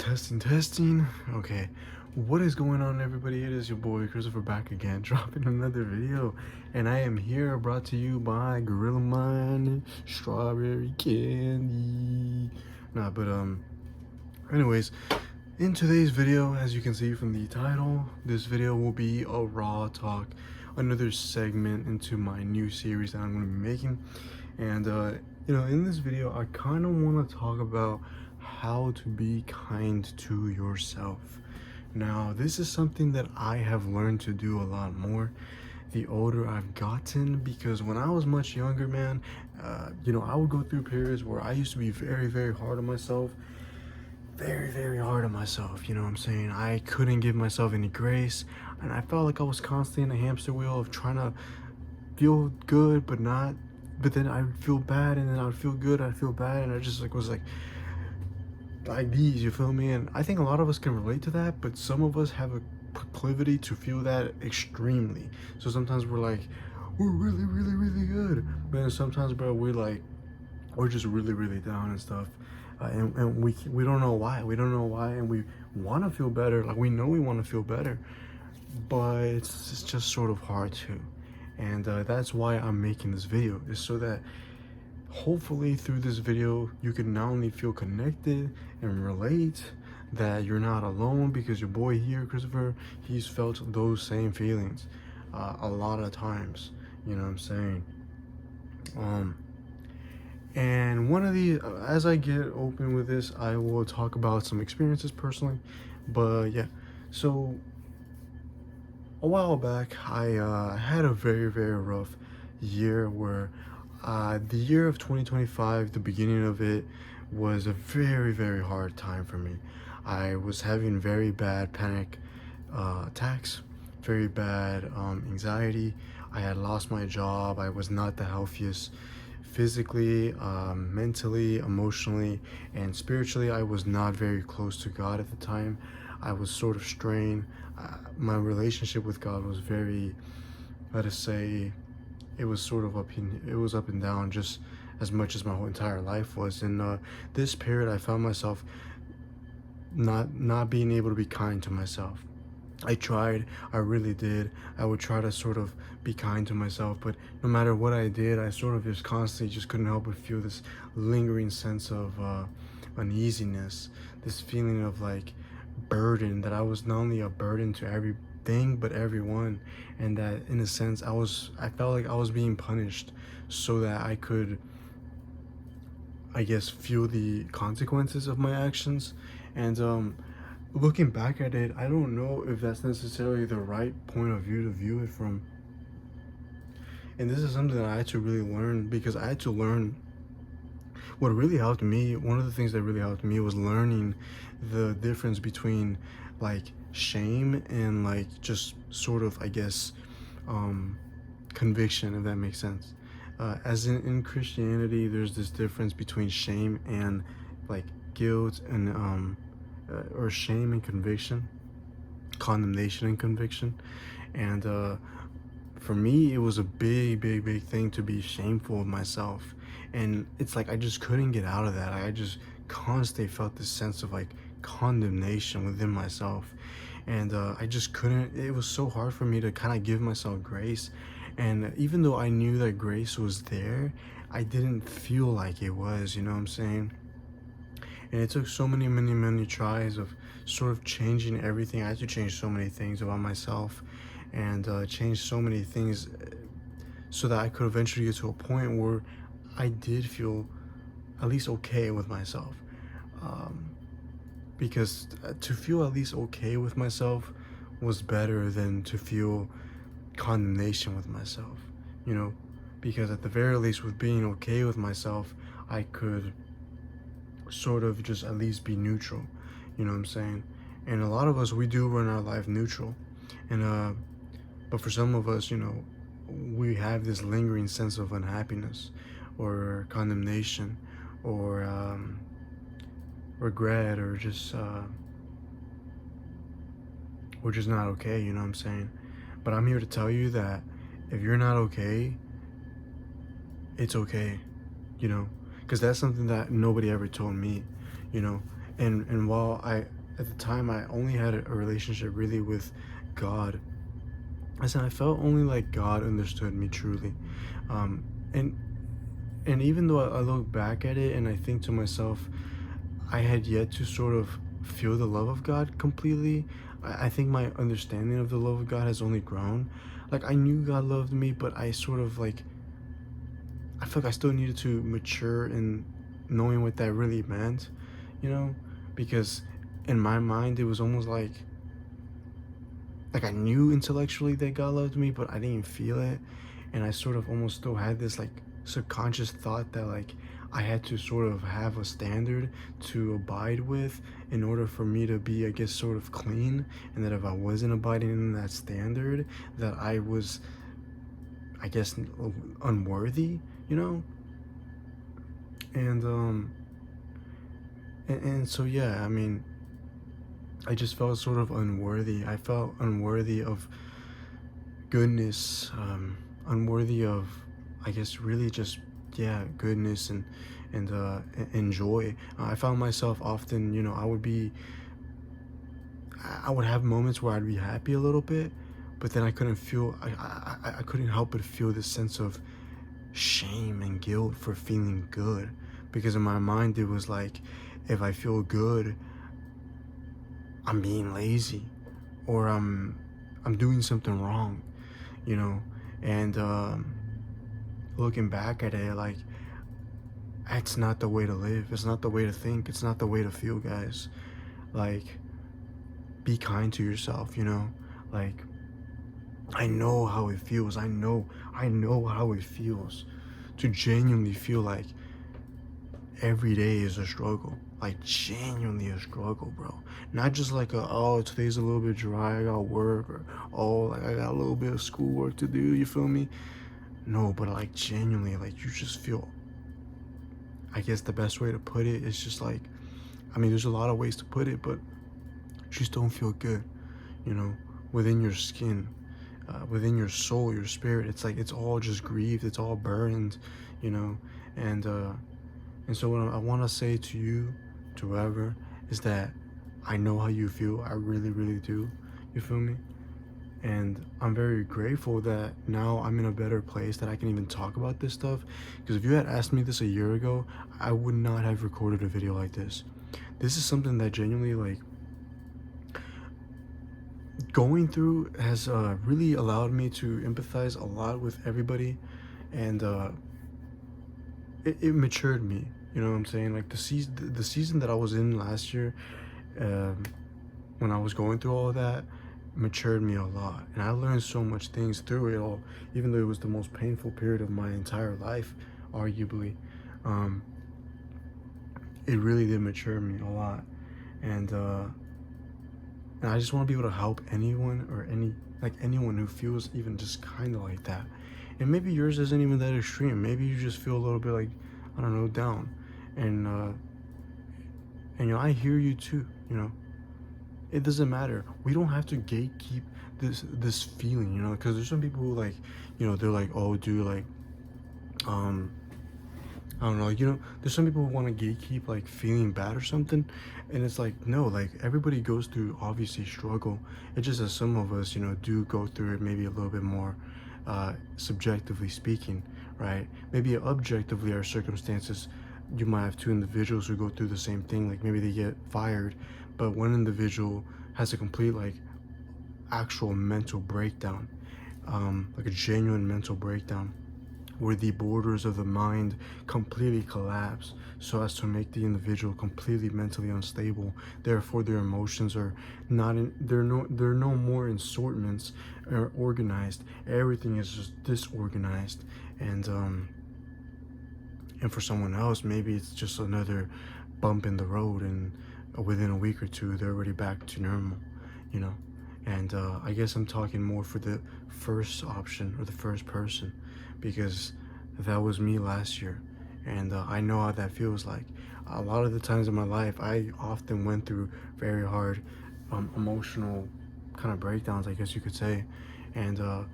Testing. Okay, what is going on, everybody? It is your boy Christopher back again, dropping another video, and I am here brought to you by Gorilla Mine Strawberry Candy. Anyways, in today's video, as you can see from the title, this video will be a raw talk, another segment into my new series that I'm going to be making. And in this video, I kind of want to talk about how to be kind to yourself. Now, this is something that I have learned to do a lot more the older I've gotten, because when I was much younger, man, I would go through periods where I used to be very, very hard on myself. Very, very hard on myself, you know what I'm saying? I couldn't give myself any grace, and I felt like I was constantly in a hamster wheel of trying to feel good but not, but then I would feel bad, and then I would feel good, I'd feel bad, and I just was like these, you feel me? And I think a lot of us can relate to that, but some of us have a proclivity to feel that extremely. So sometimes we're like, we're really, really, really good, but then sometimes, bro, we're just really, really down and stuff. And we don't know why. And we want to feel better. Like, we know we want to feel better, but it's just sort of hard to. And that's why I'm making this video, is so that hopefully through this video you can not only feel connected and relate, that you're not alone, because your boy here, Christopher, he's felt those same feelings a lot of times, you know what I'm saying? And one of the, as I get open with this, I will talk about some experiences personally. But yeah, so a while back, I had a very, very rough year where the year of 2025, the beginning of it, was a very, very hard time for me. I was having very bad panic attacks, very bad anxiety. I had lost my job. I was not the healthiest physically, mentally, emotionally, and spiritually. I was not very close to God at the time. I was sort of strained. My relationship with God was very, let us say, it was sort of up and down, just as much as my whole entire life was. In this period, I found myself not being able to be kind to myself. I tried, I really did. I would try to sort of be kind to myself, but no matter what I did, I sort of just constantly just couldn't help but feel this lingering sense of uneasiness, this feeling of like burden, that I was not only a burden to everything but everyone, and that in a sense I felt like I was being punished so that I could, I guess, feel the consequences of my actions. And looking back at it, I don't know if that's necessarily the right point of view to view it from. And this is something that I had to really learn, because I had to learn what really helped me. One of the things that really helped me was learning the difference between like shame and like just sort of, I guess, conviction, if that makes sense. As in Christianity, there's this difference between shame and like guilt, and or shame and conviction, condemnation and conviction. And for me, it was a big, big, big thing to be shameful of myself, and it's like I just couldn't get out of that. I just constantly felt this sense of like condemnation within myself, and I just couldn't. It was so hard for me to kind of give myself grace, and even though I knew that grace was there, I didn't feel like it was, you know what I'm saying? And it took so many, many, many tries of sort of changing everything. I had to change so many things about myself, and change so many things so that I could eventually get to a point where I did feel at least okay with myself. Because to feel at least okay with myself was better than to feel condemnation with myself, you know? Because at the very least, with being okay with myself, I could sort of just at least be neutral, you know what I'm saying? And a lot of us, we do run our life neutral, and but for some of us, we have this lingering sense of unhappiness or condemnation, or regret, or just we're just not okay, you know what I'm saying? But I'm here to tell you that if you're not okay, it's okay, because that's something that nobody ever told me, you know. And while at the time I only had a relationship really with God. I said I felt only like God understood me truly. um and even though I look back at it and I think to myself, I had yet to sort of feel the love of God completely. I think my understanding of the love of God has only grown. Like, I knew God loved me, but I sort of like, I feel like I still needed to mature in knowing what that really meant, you know? Because in my mind, it was almost like I knew intellectually that God loved me, but I didn't feel it. And I sort of almost still had this like subconscious thought that like I had to sort of have a standard to abide with in order for me to be, I guess, sort of clean. And that if I wasn't abiding in that standard, that I was, I guess, unworthy, you know? And and so yeah, I mean, I just felt sort of unworthy. I felt unworthy of goodness, unworthy of, I guess, really just, yeah, goodness and joy. I found myself often, I would be, I would have moments where I'd be happy a little bit, but then I couldn't feel, I couldn't help but feel this sense of shame and guilt for feeling good, because in my mind it was like, if I feel good, I'm being lazy, or I'm doing something wrong, you know. And looking back at it, like, it's not the way to live, it's not the way to think, it's not the way to feel, guys. Like, be kind to yourself, like, I know how it feels. I know how it feels to genuinely feel like every day is a struggle, like genuinely a struggle, bro. Not just like oh, today's a little bit dry, I got work, or oh, like I got a little bit of schoolwork to do, you feel me? No, but like genuinely, like you just feel, I guess the best way to put it is just like, I mean, there's a lot of ways to put it, but you just don't feel good, you know, within your skin, within your soul, your spirit. It's like it's all just grieved, it's all burned, you know. And so what I want to say to you, to whoever, is that I know how you feel. I really, really do. You feel me? And I'm very grateful that now I'm in a better place that I can even talk about this stuff. Because if you had asked me this a year ago, I would not have recorded a video like this. This is something that genuinely, like, going through has really allowed me to empathize a lot with everybody. And it matured me. You know what I'm saying? Like the season that I was in last year, um, when I was going through all of that, matured me a lot, and I learned so much things through it all. Even though it was the most painful period of my entire life, arguably, um, it really did mature me a lot. And I just want to be able to help anyone, or anyone who feels even just kind of like that. And maybe yours isn't even that extreme. Maybe you just feel a little bit like, I don't know, down. And I hear you too. It doesn't matter. We don't have to gatekeep this feeling, because there's some people who, like, they're like, oh, dude, like, um I don't know, there's some people who want to gatekeep like feeling bad or something. And it's like, no, like, everybody goes through, obviously, struggle. It's just that some of us, do go through it maybe a little bit more, subjectively speaking, right? Maybe objectively, our circumstances, you might have two individuals who go through the same thing. Like, maybe they get fired, but one individual has a complete, like, actual mental breakdown, like a genuine mental breakdown, where the borders of the mind completely collapse so as to make the individual completely mentally unstable. Therefore, their emotions are not in, they're no more in assortments or organized. Everything is just disorganized. And for someone else, maybe it's just another bump in the road, and within a week or two, they're already back to normal, you know. And I guess I'm talking more for the first option, or the first person, because that was me last year. And I know how that feels like. A lot of the times in my life, I often went through very hard, emotional kind of breakdowns, I guess you could say. And I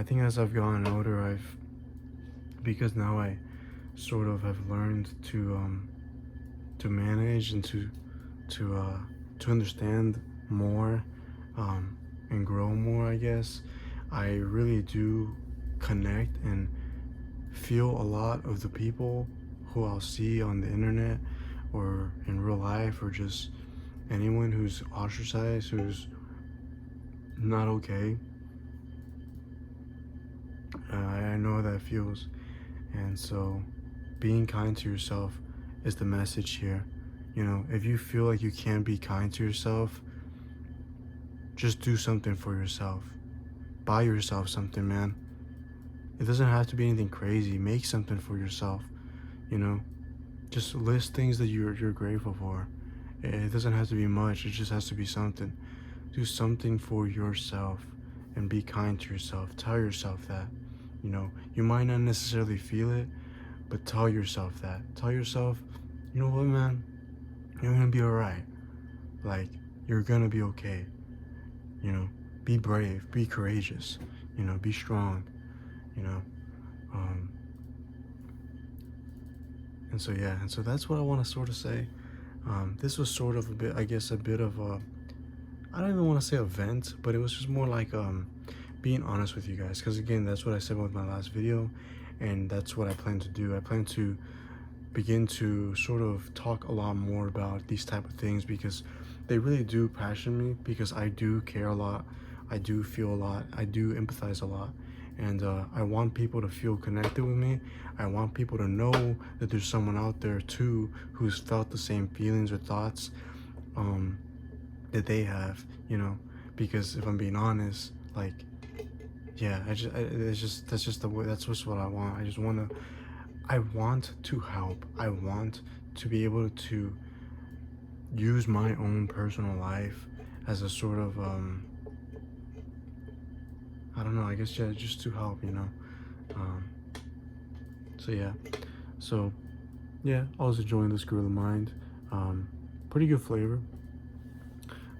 think as I've gotten older, because now I sort of have learned to manage and to to understand more, and grow more, I guess. I really do connect and feel a lot of the people who I'll see on the internet or in real life, or just anyone who's ostracized, who's not okay. I know how that feels. And so being kind to yourself is the message here. You know, if you feel like you can't be kind to yourself, just do something for yourself. Buy yourself something, man. It doesn't have to be anything crazy. Make something for yourself, you know? Just list things that you're grateful for. It doesn't have to be much. It just has to be something. Do something for yourself and be kind to yourself. Tell yourself that. You know, you might not necessarily feel it, but tell yourself that. Tell yourself, you know what, man? You're gonna be alright. Like, you're gonna be okay. You know, be brave, be courageous, you know, be strong, you know. And so, yeah, and so that's what I want to sort of say. This was sort of a bit, I guess, a bit of a, I don't even want to say a vent, but it was just more like being honest with you guys, because again, that's what I said with my last video, and that's what I plan to do. I plan to begin to sort of talk a lot more about these type of things, because they really do passion me, because I do care a lot, I do feel a lot, I do empathize a lot, and I want people to feel connected with me. I want people to know that there's someone out there too who's felt the same feelings or thoughts that they have, you know. Because if I'm being honest, like, yeah, that's just the way, that's just what I want. I want to help. I want to be able to use my own personal life as a sort of I don't know, I guess, yeah, just to help, you know. So yeah, so yeah, I was enjoying this Gorilla Mind. Pretty good flavor,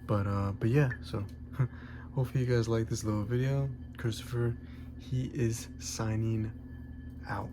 but yeah, so hopefully you guys like this little video. Christopher, he is signing out.